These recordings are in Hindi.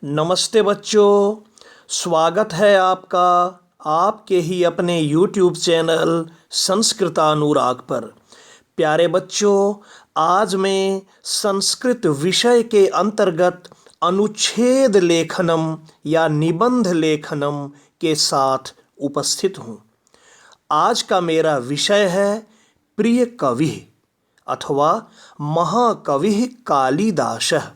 नमस्ते बच्चों, स्वागत है आपका आपके ही अपने YouTube चैनल संस्कृतानुराग पर। प्यारे बच्चों, आज मैं संस्कृत विषय के अंतर्गत अनुच्छेद लेखनम या निबंध लेखनम के साथ उपस्थित हूँ। आज का मेरा विषय है प्रिय कवि अथवा महाकवि कालिदासः।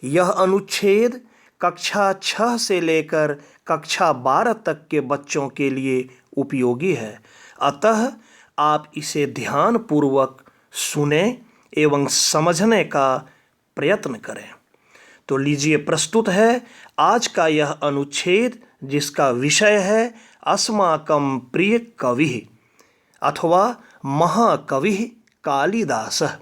यह अनुच्छेद कक्षा 6 से लेकर कक्षा 12 तक के बच्चों के लिए उपयोगी है, अतः आप इसे ध्यानपूर्वक सुने एवं समझने का प्रयत्न करें। तो लीजिए, प्रस्तुत है आज का यह अनुच्छेद, जिसका विषय है अस्माकं प्रिय कवि अथवा महाकवि कालिदासः।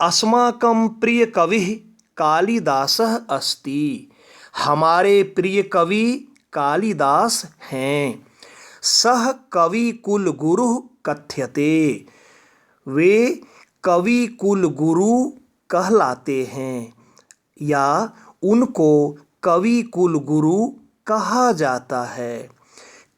अस्माकं प्रिय कवि कालिदासः अस्ति। हमारे प्रिय कवि कालिदास हैं। सह कवि कुल गुरु कथ्यते। वे कवि कुल गुरु कहलाते हैं या उनको कवि कुल गुरु कहा जाता है।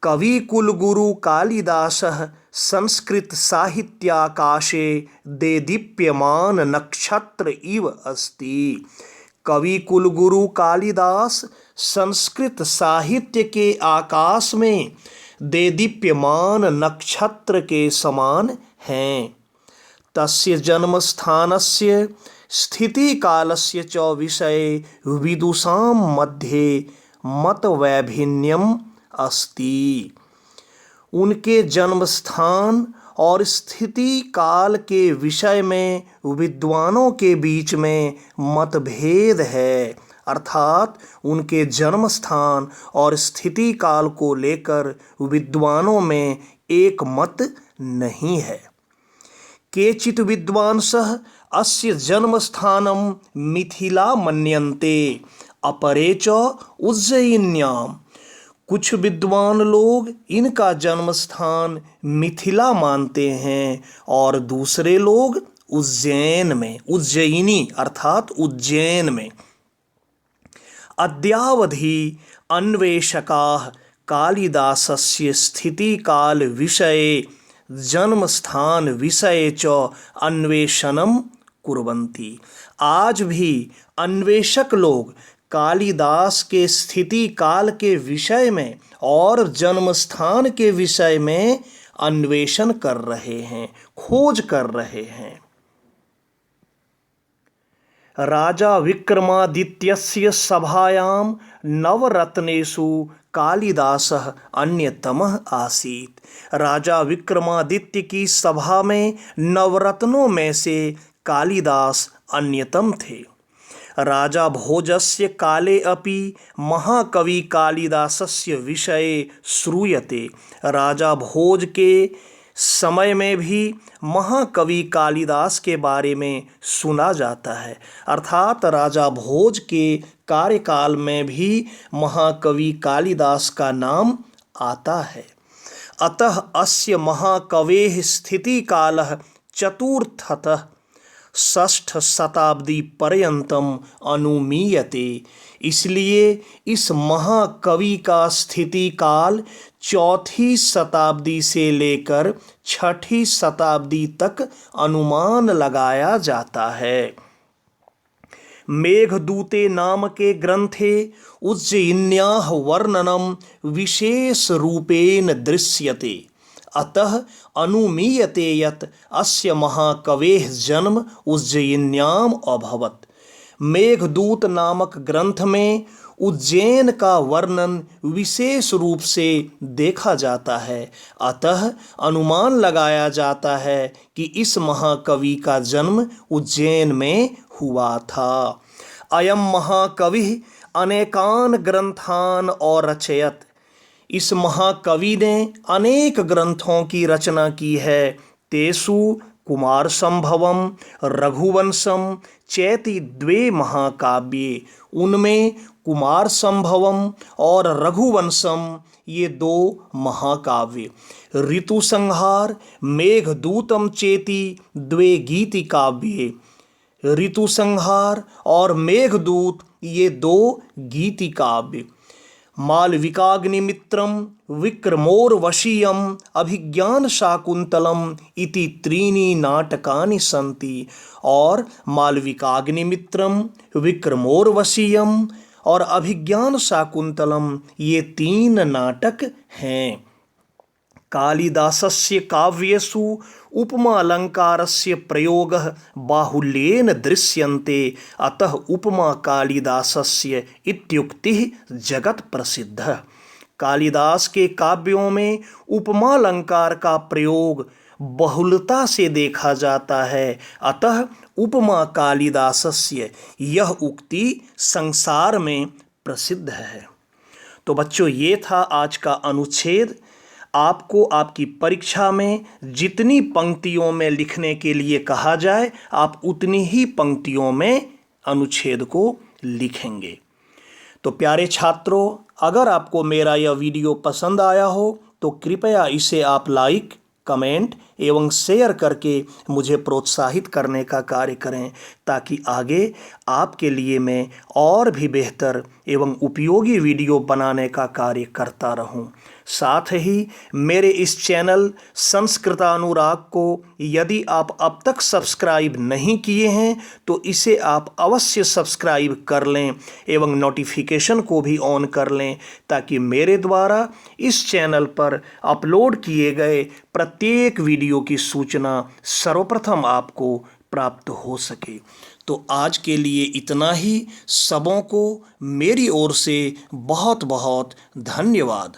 कवि कुल गुरु कालिदासः संस्कृत साहित्याकाशे देदीप्यमान नक्षत्र इव अस्ति। कवि कुल गुरु कालिदास संस्कृत साहित्य के आकाश में देदीप्यमान नक्षत्र के समान हैं। तस्य जन्मस्थानस्य स्थितिकालस्य च विषये विदुषां मध्ये मतवैभिन्यम अस्ति। उनके जन्म स्थान और स्थिति काल के विषय में विद्वानों के बीच में मतभेद है, अर्थात उनके जन्म स्थान और स्थिति काल को लेकर विद्वानों में एक मत नहीं है। केचित् विद्वांसः अस्य जन्मस्थानं मिथिला मन्यन्ते अपरे च उज्जयिन्याम्। कुछ विद्वान लोग इनका जन्म स्थान मिथिला मानते हैं और दूसरे लोग उज्जैन में, उज्जयिनी अर्थात उज्जैन में। अद्यावधि अन्वेषकाः कालिदासस्य स्थितिकाल विषये जन्म स्थान विषये च अन्वेषणं कुर्वन्ति। आज भी अन्वेषक लोग कालिदास के स्थिति काल के विषय में और जन्म स्थान के विषय में अन्वेषण कर रहे हैं, खोज कर रहे हैं। राजा विक्रमादित्यस्य सभायां नवरत्नेषु कालिदासः अन्यतमः आसीत्। राजा विक्रमादित्य की सभा में नवरत्नों में से कालिदास अन्यतम थे। राजा भोजस्य काले अपि महाकवि कालिदासस्य विषये श्रूयते। राजा भोज के समय में भी महाकवि कालिदास के बारे में सुना जाता है, अर्थात राजा भोज के कार्यकाल में भी महाकवि कालिदास का नाम आता है। अतः अस्य महाकवेः स्थितिकालः चतुर्थतः षष्ठ शताब्दी पर्यंतम अनुमीयते। इसलिए इस महाकवि का स्थिति काल चौथी शताब्दी से लेकर छठी शताब्दी तक अनुमान लगाया जाता है। मेघदूते नाम के ग्रंथे उज्जयिन्याः वर्णनम विशेष रूपेण दृश्यते। अतः अनुमीयते यत् अस्य महाकवेः जन्म उज्जयिन्याम अभवत्। मेघदूत नामक ग्रंथ में उज्जैन का वर्णन विशेष रूप से देखा जाता है, अतः अनुमान लगाया जाता है कि इस महाकवि का जन्म उज्जैन में हुआ था। अयम महाकवि अनेकान ग्रंथान और रचयत। इस महाकवि ने अनेक ग्रंथों की रचना की है। तेषु कुमार संभवम रघुवंशम चेति द्वे महाकाव्ये। उनमें कुमार संभवम और रघुवंशम ये दो महाकाव्य। ऋतुसंहार मेघदूतम चेति द्वे गीतिकाव्ये। ऋतु संहार और मेघदूत ये 2 गीति काव्य। मालविकाग्निमित्रम विक्रमोर्वशीयम अभिज्ञान शाकुंतलम इति त्रीणि नाटकानि सन्ति। और मालविकाग्निमित्रम, विक्रमोर्वशीयम और अभिज्ञान शाकुंतलम ये 3 नाटक हैं। कालिदासस्य काव्येषु उपमालंकारस्य प्रयोगः बाहुल्येन दृश्यन्ते, अतः उपमा कालिदासस्य इत्युक्तिः जगत प्रसिद्धः। कालिदास के काव्यों में उपमालंकार का प्रयोग बहुलता से देखा जाता है, अतः उपमा कालिदासस्य यह उक्ति संसार में प्रसिद्ध है। तो बच्चों, ये था आज का अनुच्छेद। आपको आपकी परीक्षा में जितनी पंक्तियों में लिखने के लिए कहा जाए, आप उतनी ही पंक्तियों में अनुच्छेद को लिखेंगे। तो प्यारे छात्रों, अगर आपको मेरा यह वीडियो पसंद आया हो तो कृपया इसे आप लाइक, कमेंट एवं शेयर करके मुझे प्रोत्साहित करने का कार्य करें, ताकि आगे आपके लिए मैं और भी बेहतर एवं उपयोगी वीडियो बनाने का कार्य करता रहूं। साथ ही मेरे इस चैनल संस्कृतानुराग को यदि आप अब तक सब्सक्राइब नहीं किए हैं तो इसे आप अवश्य सब्सक्राइब कर लें एवं नोटिफिकेशन को भी ऑन कर लें, ताकि मेरे द्वारा इस चैनल पर अपलोड किए गए प्रत्येक वीडियो की सूचना सर्वप्रथम आपको प्राप्त हो सके। तो आज के लिए इतना ही। सबों को मेरी ओर से बहुत बहुत धन्यवाद।